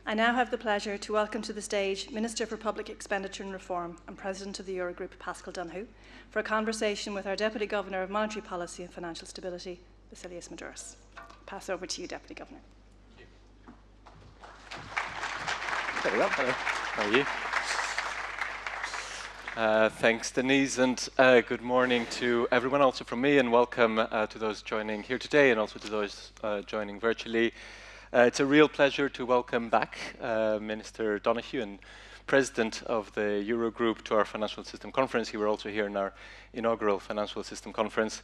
I now have the pleasure to welcome to the stage Minister for Public Expenditure and Reform and President of the Eurogroup, Paschal Donohoe, for a conversation with our Deputy Governor of Monetary Policy and Financial Stability, Vasileios Madouros. Pass over to you, Deputy Governor. There we go. Hello. How are you? Thanks, Denise, and good morning to everyone also from me, and welcome to those joining here today and also to those joining virtually. It's a real pleasure to welcome back Minister Donohoe and President of the Eurogroup to our Financial System Conference. You were also here in our inaugural Financial System Conference.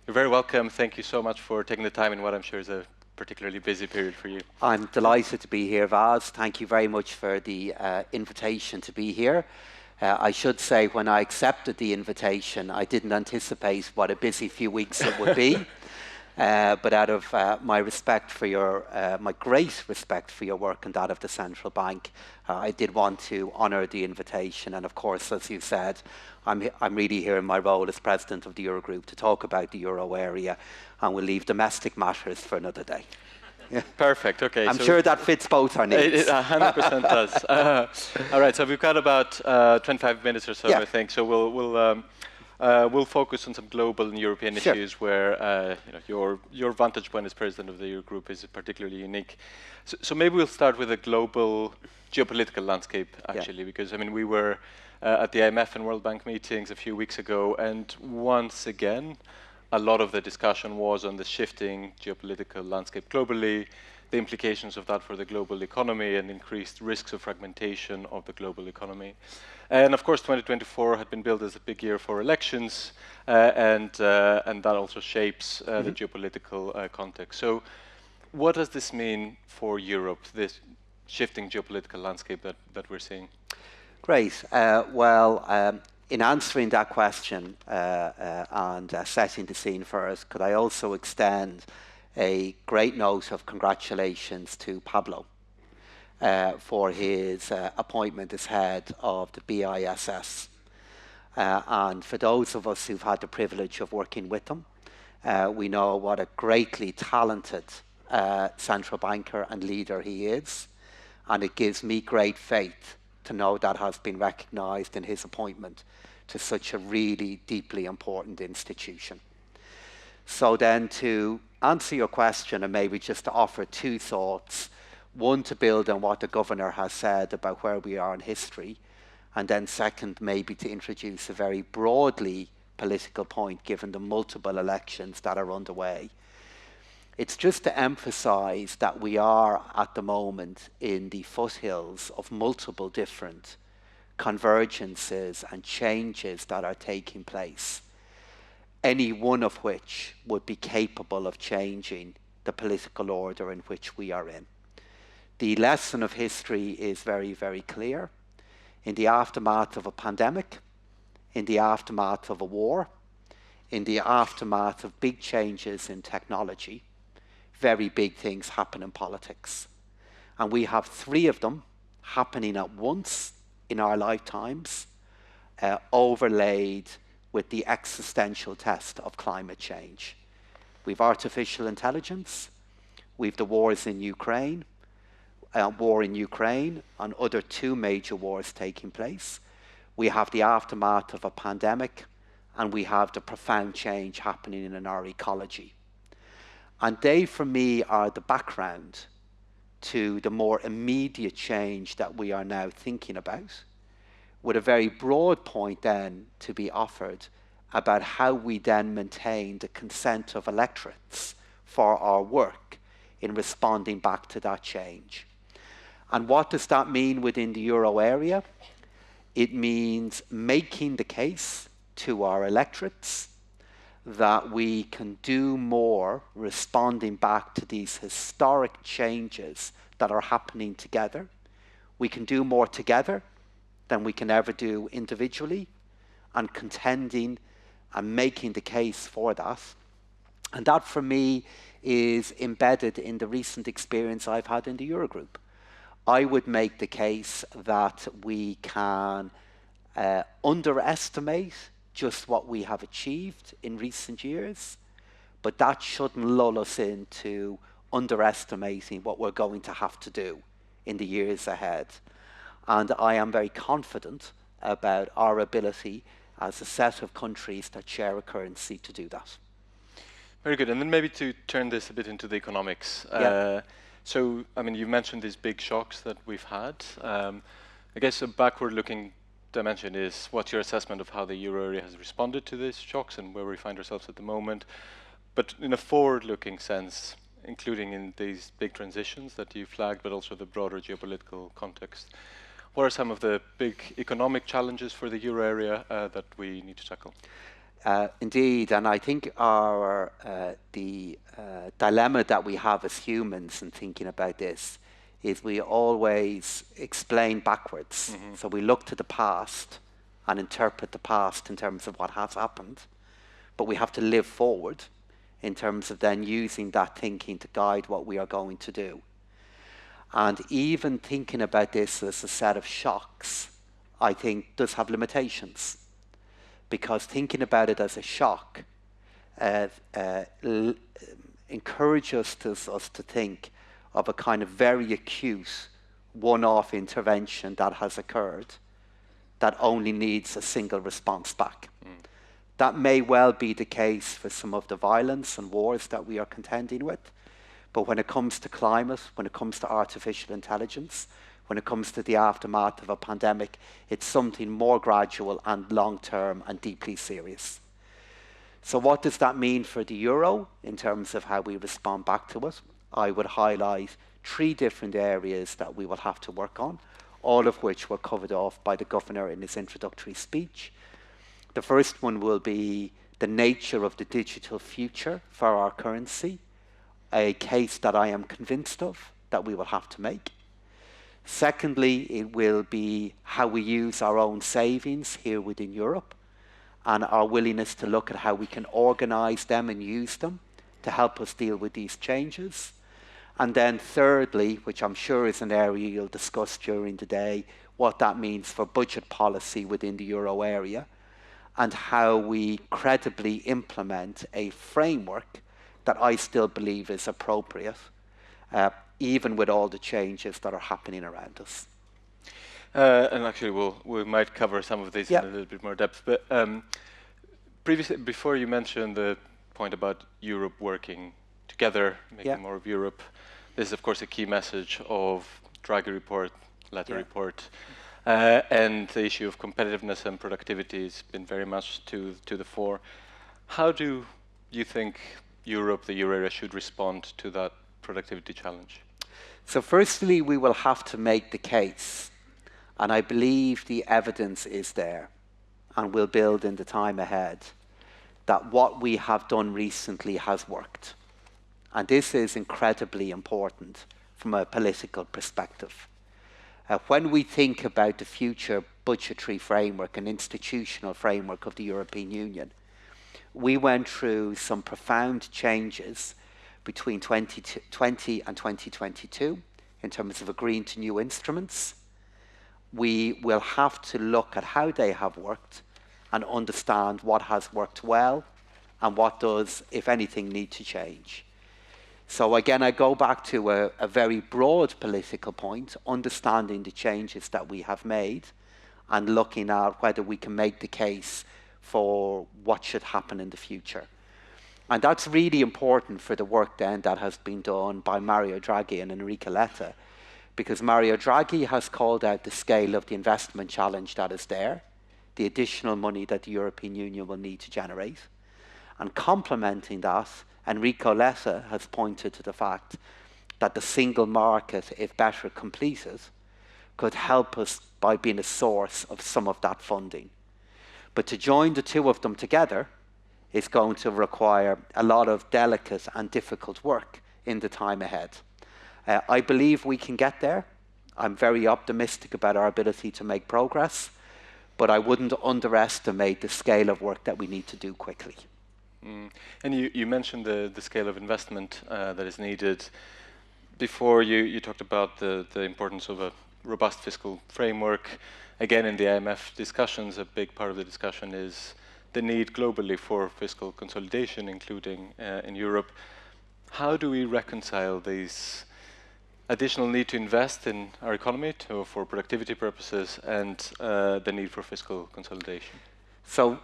You're very welcome. Thank you so much for taking the time in what I'm sure is a particularly busy period for you. I'm delighted to be here, Vaz. Thank you very much for the invitation to be here. I should say, when I accepted the invitation, I didn't anticipate what a busy few weeks it would be. But out of my respect for your, my great respect for your work and that of the Central Bank, I did want to honour the invitation. And of course, as you said, I'm really here in my role as President of the Eurogroup to talk about the Euro area, and we'll leave domestic matters for another day. Yeah. Perfect. Okay. I'm sure that fits both our needs. It 100% does. All right. So we've got about 25 minutes or so, yeah. I think. So we'll focus on some global and European issues where your vantage point as President of the Eurogroup is particularly unique. So maybe we'll start with a global geopolitical landscape, actually, because I mean we were at the IMF and World Bank meetings a few weeks ago, and once again, a lot of the discussion was on the shifting geopolitical landscape globally, the implications of that for the global economy and increased risks of fragmentation of the global economy. And of course, 2024 had been billed as a big year for elections, and that also shapes the geopolitical context. So what does this mean for Europe, this shifting geopolitical landscape that we're seeing? Great. In answering that question and setting the scene for us, could I also extend a great note of congratulations to Pablo for his appointment as head of the BISS. And for those of us who've had the privilege of working with him, we know what a greatly talented central banker and leader he is. And it gives me great faith to know that has been recognised in his appointment to such a really deeply important institution. So then, to answer your question, and maybe just to offer two thoughts, one to build on what the Governor has said about where we are in history, and then second, maybe to introduce a very broadly political point given the multiple elections that are underway. It's just to emphasise that we are at the moment in the foothills of multiple different convergences and changes that are taking place, any one of which would be capable of changing the political order in which we are in. The lesson of history is very, very clear. In the aftermath of a pandemic, in the aftermath of a war, in the aftermath of big changes in technology, very big things happen in politics. And we have three of them happening at once in our lifetimes, overlaid with the existential test of climate change. We've artificial intelligence, we've the wars in Ukraine, war in Ukraine, and other two major wars taking place. We have the aftermath of a pandemic, and we have the profound change happening in our ecology. And they, for me, are the background to the more immediate change that we are now thinking about, with a very broad point then to be offered about how we then maintain the consent of electorates for our work in responding back to that change. And what does that mean within the euro area? It means making the case to our electorates that we can do more responding back to these historic changes that are happening together. We can do more together than we can ever do individually, and contending and making the case for that. And that, for me, is embedded in the recent experience I've had in the Eurogroup. I would make the case that we can underestimate just what we have achieved in recent years, but that shouldn't lull us into underestimating what we're going to have to do in the years ahead. And I am very confident about our ability as a set of countries that share a currency to do that. Very good. And then maybe to turn this a bit into the economics. So, I mean, you mentioned these big shocks that we've had. I guess a backward-looking dimension is what's your assessment of how the euro area has responded to these shocks and where we find ourselves at the moment? But in a forward-looking sense, including in these big transitions that you flagged, but also the broader geopolitical context, what are some of the big economic challenges for the euro area that we need to tackle? Indeed, and I think the dilemma that we have as humans in thinking about this is we always explain backwards. So we look to the past and interpret the past in terms of what has happened, but we have to live forward in terms of then using that thinking to guide what we are going to do. And even thinking about this as a set of shocks, I think does have limitations. Because thinking about it as a shock encourages us to think of a kind of very acute one-off intervention that has occurred that only needs a single response back. That may well be the case for some of the violence and wars that we are contending with, but when it comes to climate, when it comes to artificial intelligence, when it comes to the aftermath of a pandemic, it's something more gradual and long-term and deeply serious. So what does that mean for the euro in terms of how we respond back to it? I would highlight 3 different areas that we will have to work on, all of which were covered off by the governor in his introductory speech. The first one will be the nature of the digital future for our currency, a case that I am convinced of that we will have to make. Secondly, it will be how we use our own savings here within Europe and our willingness to look at how we can organize them and use them to help us deal with these changes. And then thirdly, which I'm sure is an area you'll discuss during the day, what that means for budget policy within the euro area and how we credibly implement a framework that I still believe is appropriate, even with all the changes that are happening around us. And actually, we might cover some of these in a little bit more depth. But previously, before you mentioned the point about Europe working together, making more of Europe, this is, of course, a key message of Draghi report, letter report. And the issue of competitiveness and productivity has been very much to the fore. How do you think Europe, the euro area, should respond to that productivity challenge? So firstly, we will have to make the case, and I believe the evidence is there, and will build in the time ahead, that what we have done recently has worked. And this is incredibly important from a political perspective. When we think about the future budgetary framework and institutional framework of the European Union, we went through some profound changes between 2020 and 2022 in terms of agreeing to new instruments. We will have to look at how they have worked and understand what has worked well and what does, if anything, need to change. So again, I go back to a very broad political point, understanding the changes that we have made and looking at whether we can make the case for what should happen in the future. And that's really important for the work then that has been done by Mario Draghi and Enrico Letta, because Mario Draghi has called out the scale of the investment challenge that is there, the additional money that the European Union will need to generate. And complementing that, Enrico Letta has pointed to the fact that the single market, if better completed, could help us by being a source of some of that funding. But to join the two of them together is going to require a lot of delicate and difficult work in the time ahead. I believe we can get there. I'm very optimistic about our ability to make progress, but I wouldn't underestimate the scale of work that we need to do quickly. And you mentioned the scale of investment that is needed. Before you talked about the importance of a robust fiscal framework. Again, in the IMF discussions, a big part of the discussion is the need globally for fiscal consolidation, including in Europe. How do we reconcile these additional need to invest in our economy for productivity purposes and the need for fiscal consolidation? So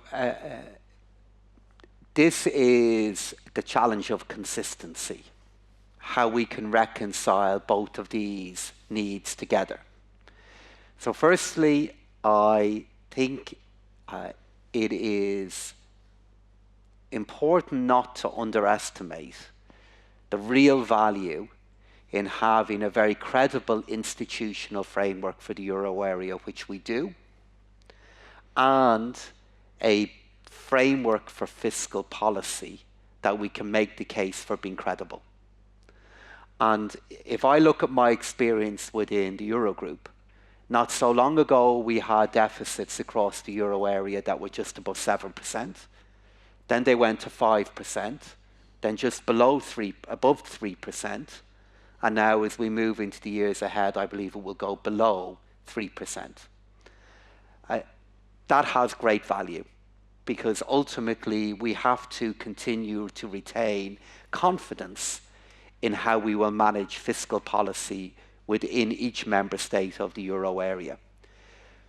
this is the challenge of consistency, how we can reconcile both of these needs together. So firstly, I think it is important not to underestimate the real value in having a very credible institutional framework for the euro area, which we do, and a framework for fiscal policy that we can make the case for being credible. And if I look at my experience within the Eurogroup, not so long ago we had deficits across the euro area that were just above 7%. Then they went to 5%, then just above 3%. And now as we move into the years ahead, I believe it will go below 3%. That has great value, because ultimately we have to continue to retain confidence in how we will manage fiscal policy within each member state of the euro area.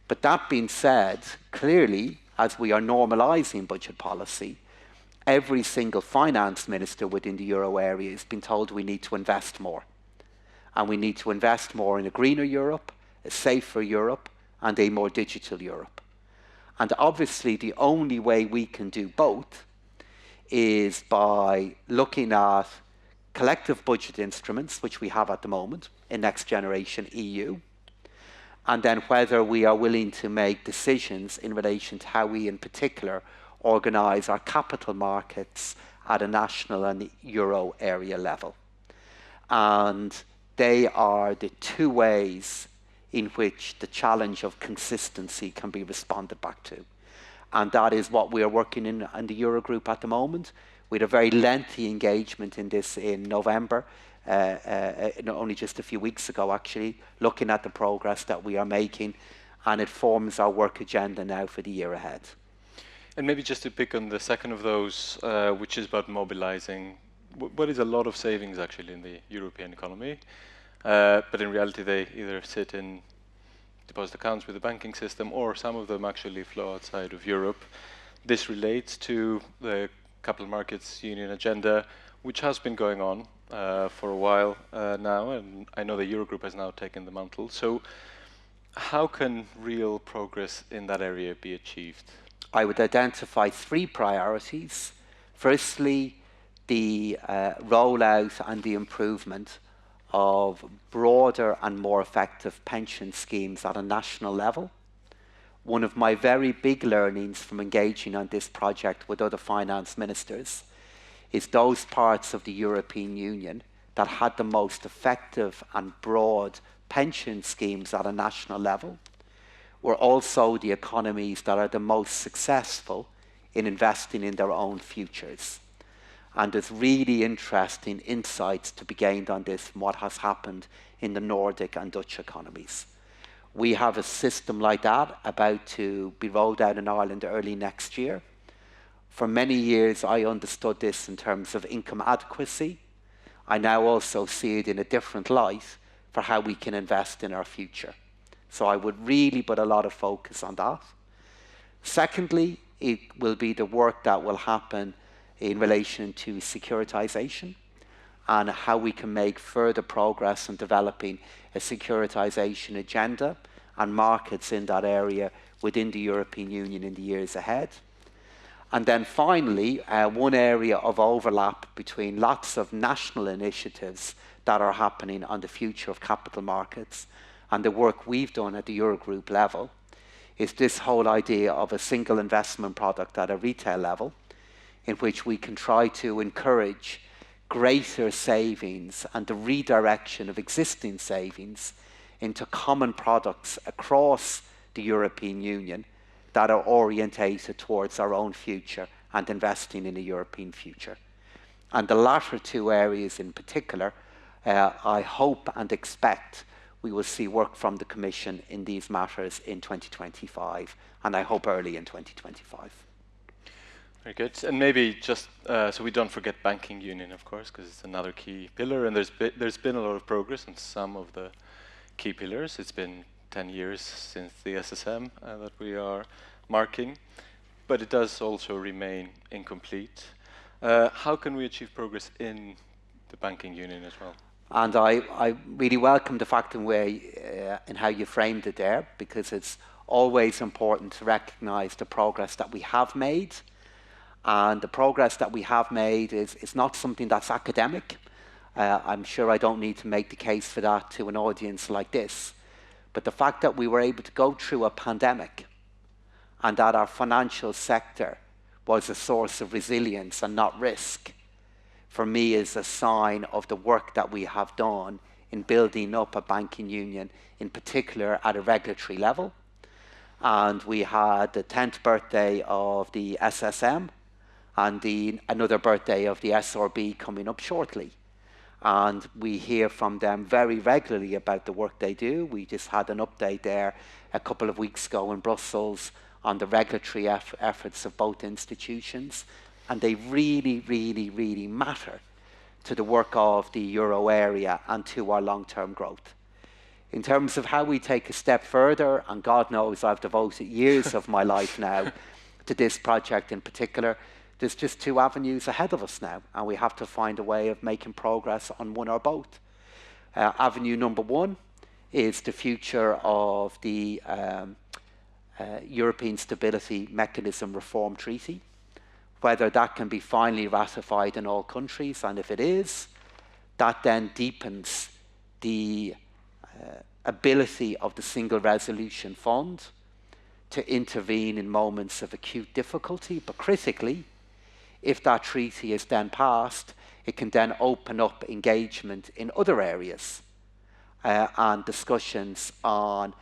But that being said, clearly, as we are normalizing budget policy, every single finance minister within the euro area has been told we need to invest more. And we need to invest more in a greener Europe, a safer Europe, and a more digital Europe. And obviously the only way we can do both is by looking at collective budget instruments, which we have at the moment in Next Generation EU, and then whether we are willing to make decisions in relation to how we in particular organise our capital markets at a national and euro area level. And they are the two ways in which the challenge of consistency can be responded back to. And that is what we are working in the Eurogroup at the moment. We had a very lengthy engagement in this in November, only just a few weeks ago actually, looking at the progress that we are making, and it forms our work agenda now for the year ahead. And maybe just to pick on the second of those, which is about mobilizing, what is a lot of savings actually in the European economy, but in reality they either sit in deposit accounts with the banking system, or some of them actually flow outside of Europe. This relates to the Capital Markets Union agenda, which has been going on for a while now, and I know the Eurogroup has now taken the mantle. So how can real progress in that area be achieved? I would identify three priorities. Firstly, the rollout and the improvement of broader and more effective pension schemes at a national level. One of my very big learnings from engaging on this project with other finance ministers is those parts of the European Union that had the most effective and broad pension schemes at a national level were also the economies that are the most successful in investing in their own futures. And there's really interesting insights to be gained on this from what has happened in the Nordic and Dutch economies. We have a system like that about to be rolled out in Ireland early next year. For many years, I understood this in terms of income adequacy. I now also see it in a different light for how we can invest in our future. So I would really put a lot of focus on that. Secondly, it will be the work that will happen in relation to securitization and how we can make further progress in developing a securitization agenda and markets in that area within the European Union in the years ahead. And then finally, one area of overlap between lots of national initiatives that are happening on the future of capital markets and the work we've done at the Eurogroup level is this whole idea of a single investment product at a retail level, in which we can try to encourage greater savings and the redirection of existing savings into common products across the European Union that are orientated towards our own future and investing in a European future. And the latter two areas in particular, I hope and expect we will see work from the Commission in these matters in 2025, and I hope early in 2025. Very good. And maybe just so we don't forget banking union, of course, because it's another key pillar, and there's been a lot of progress on some of the key pillars. It's been 10 years since the SSM that we are marking, but it does also remain incomplete. How can we achieve progress in the banking union as well? And I really welcome the fact in how you framed it there, because it's always important to recognise the progress that we have made. And the progress that we have made is not something that's academic. I'm sure I don't need to make the case for that to an audience like this. But the fact that we were able to go through a pandemic and that our financial sector was a source of resilience and not risk, for me is a sign of the work that we have done in building up a banking union, in particular at a regulatory level. And we had the 10th birthday of the SSM and another birthday of the SRB coming up shortly. And we hear from them very regularly about the work they do. We just had an update there a couple of weeks ago in Brussels on the regulatory efforts of both institutions. And they really, really, really matter to the work of the euro area and to our long-term growth. In terms of how we take a step further, and God knows I've devoted years of my life now to this project in particular, there's just two avenues ahead of us now, and we have to find a way of making progress on one or both. Avenue number one is the future of the European Stability Mechanism Reform Treaty, whether that can be finally ratified in all countries, and if it is, that then deepens the ability of the Single Resolution Fund to intervene in moments of acute difficulty, but critically, if that treaty is then passed, it can then open up engagement in other areas and discussions on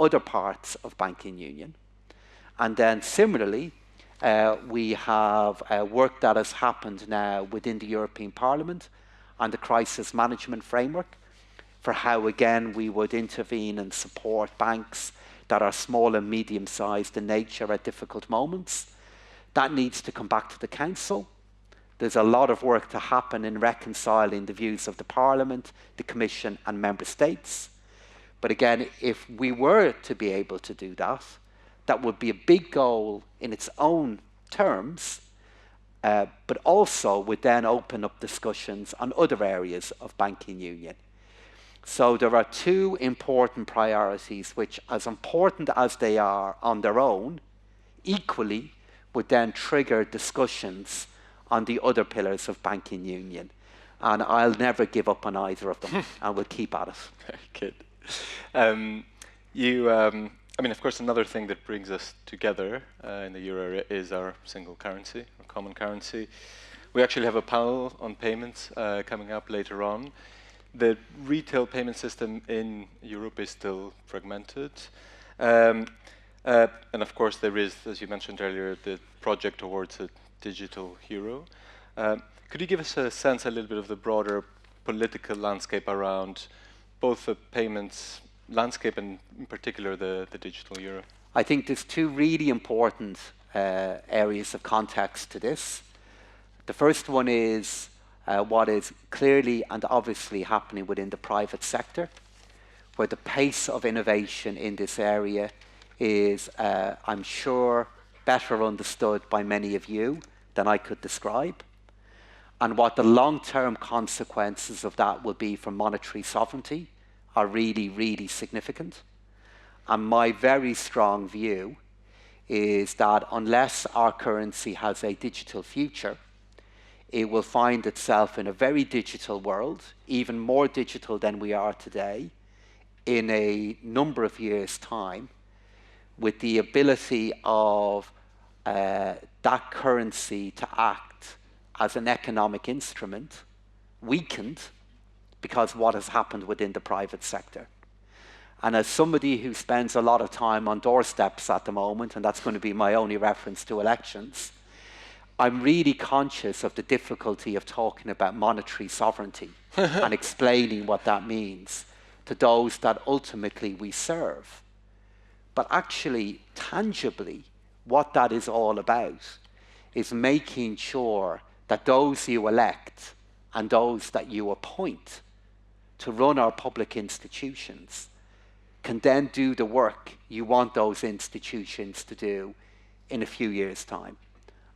other parts of banking union. And then similarly, we have work that has happened now within the European Parliament on the crisis management framework for how, again, we would intervene and support banks that are small and medium-sized in nature at difficult moments. That needs to come back to the Council. There's a lot of work to happen in reconciling the views of the Parliament, the Commission and Member States. But again, if we were to be able to do that, that would be a big goal in its own terms, but also would then open up discussions on other areas of banking union. So there are two important priorities which, as important as they are on their own, equally would then trigger discussions on the other pillars of banking union. And I'll never give up on either of them, and we'll keep at it. Very good. I mean, of course, another thing that brings us together in the euro area is our single currency, our common currency. We actually have a panel on payments coming up later on. The retail payment system in Europe is still fragmented. And of course, there is, as you mentioned earlier, the project towards a digital euro. Could you give us a sense, a little bit of the broader political landscape around both the payments landscape and in particular the digital euro? I think there's two really important areas of context to this. The first one is what is clearly and obviously happening within the private sector, where the pace of innovation in this area is, I'm sure, better understood by many of you than I could describe, and what the long-term consequences of that will be for monetary sovereignty are really, really significant. And my very strong view is that unless our currency has a digital future, it will find itself in a very digital world, even more digital than we are today, in a number of years' time, with the ability of that currency to act as an economic instrument weakened because of what has happened within the private sector. And as somebody who spends a lot of time on doorsteps at the moment, and that's going to be my only reference to elections, I'm really conscious of the difficulty of talking about monetary sovereignty and explaining what that means to those that ultimately we serve. But actually, tangibly, what that is all about is making sure that those you elect and those that you appoint to run our public institutions can then do the work you want those institutions to do in a few years' time.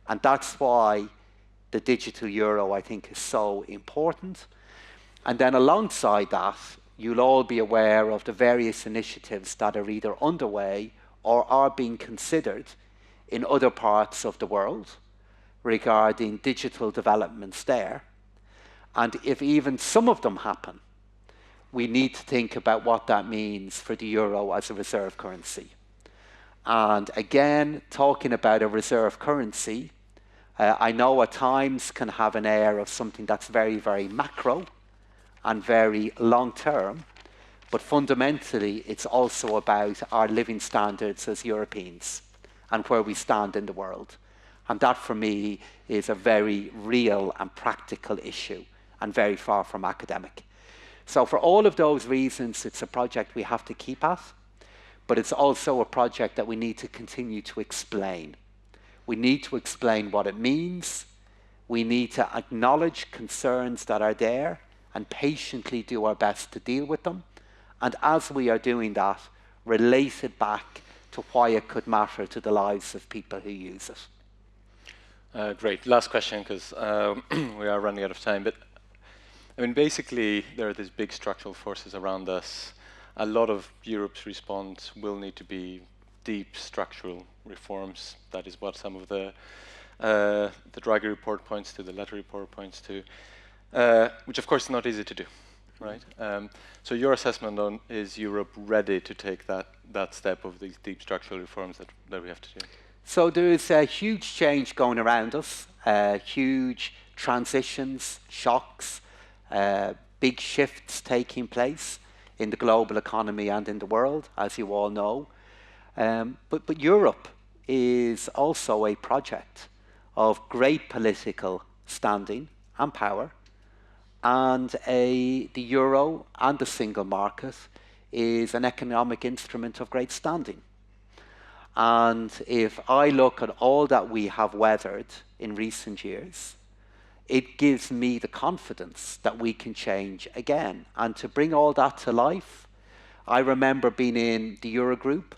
And that's why the digital euro, I think, is so important. And then alongside that, you'll all be aware of the various initiatives that are either underway or are being considered in other parts of the world regarding digital developments there. And if even some of them happen, we need to think about what that means for the euro as a reserve currency. And again, talking about a reserve currency, I know at times can have an air of something that's very, very macro and very long term, but fundamentally it's also about our living standards as Europeans and where we stand in the world. And that for me is a very real and practical issue and very far from academic. So for all of those reasons, it's a project we have to keep at, but it's also a project that we need to continue to explain. We need to explain what it means. We need to acknowledge concerns that are there and patiently do our best to deal with them. And as we are doing that, relate it back to why it could matter to the lives of people who use it. Great. Last question, because we are running out of time. But I mean, basically, there are these big structural forces around us. A lot of Europe's response will need to be deep structural reforms. That is what some of the Draghi report points to, the Letter report points to, which of course is not easy to do, right? So your assessment on, is Europe ready to take that step of these deep structural reforms that we have to do? So there is a huge change going around us, huge transitions, shocks, big shifts taking place in the global economy and in the world, as you all know. But Europe is also a project of great political standing and power, and the euro and the single market is an economic instrument of great standing. And if I look at all that we have weathered in recent years, it gives me the confidence that we can change again. And to bring all that to life, I remember being in the Eurogroup,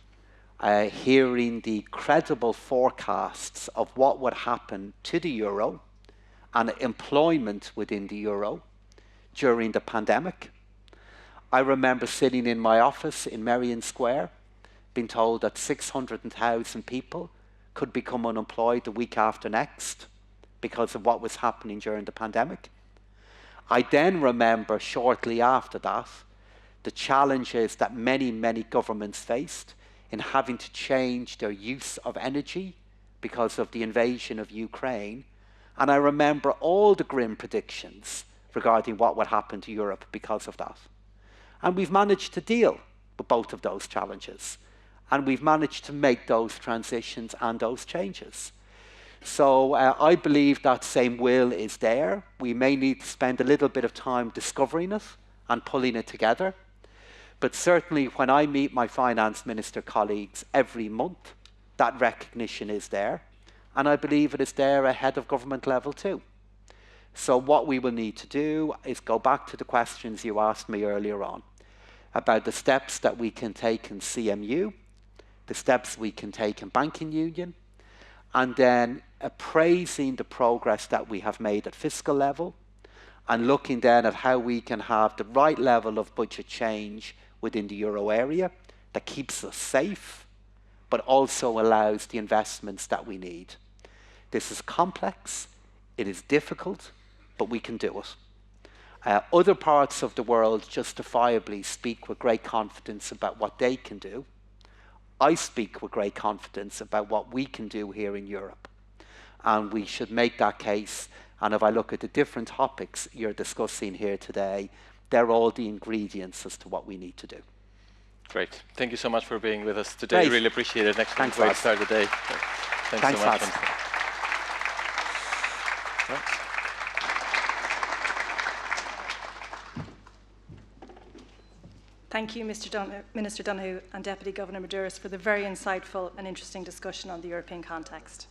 hearing the credible forecasts of what would happen to the euro and employment within the euro during the pandemic. I remember sitting in my office in Merrion Square, being told that 600,000 people could become unemployed the week after next because of what was happening during the pandemic. I then remember shortly after that the challenges that many, many governments faced in having to change their use of energy because of the invasion of Ukraine. And I remember all the grim predictions regarding what would happen to Europe because of that. And we've managed to deal with both of those challenges. And we've managed to make those transitions and those changes. So I believe that same will is there. We may need to spend a little bit of time discovering it and pulling it together. But certainly when I meet my finance minister colleagues every month, that recognition is there. And I believe it is there at head of government level too. So what we will need to do is go back to the questions you asked me earlier on about the steps that we can take in CMU, the steps we can take in banking union, and then appraising the progress that we have made at fiscal level, and looking then at how we can have the right level of budget change within the euro area that keeps us safe, but also allows the investments that we need. This is complex, it is difficult, but we can do it. Other parts of the world justifiably speak with great confidence about what they can do. I speak with great confidence about what we can do here in Europe. And we should make that case. And if I look at the different topics you're discussing here today, they're all the ingredients as to what we need to do. Great. Thank you so much for being with us today. Great. Really appreciate it. Next Thanks, week, Vaz. start of the day. Thanks so much. Thank you, Minister Donohoe and Deputy Governor Madouros, for the very insightful and interesting discussion on the European context.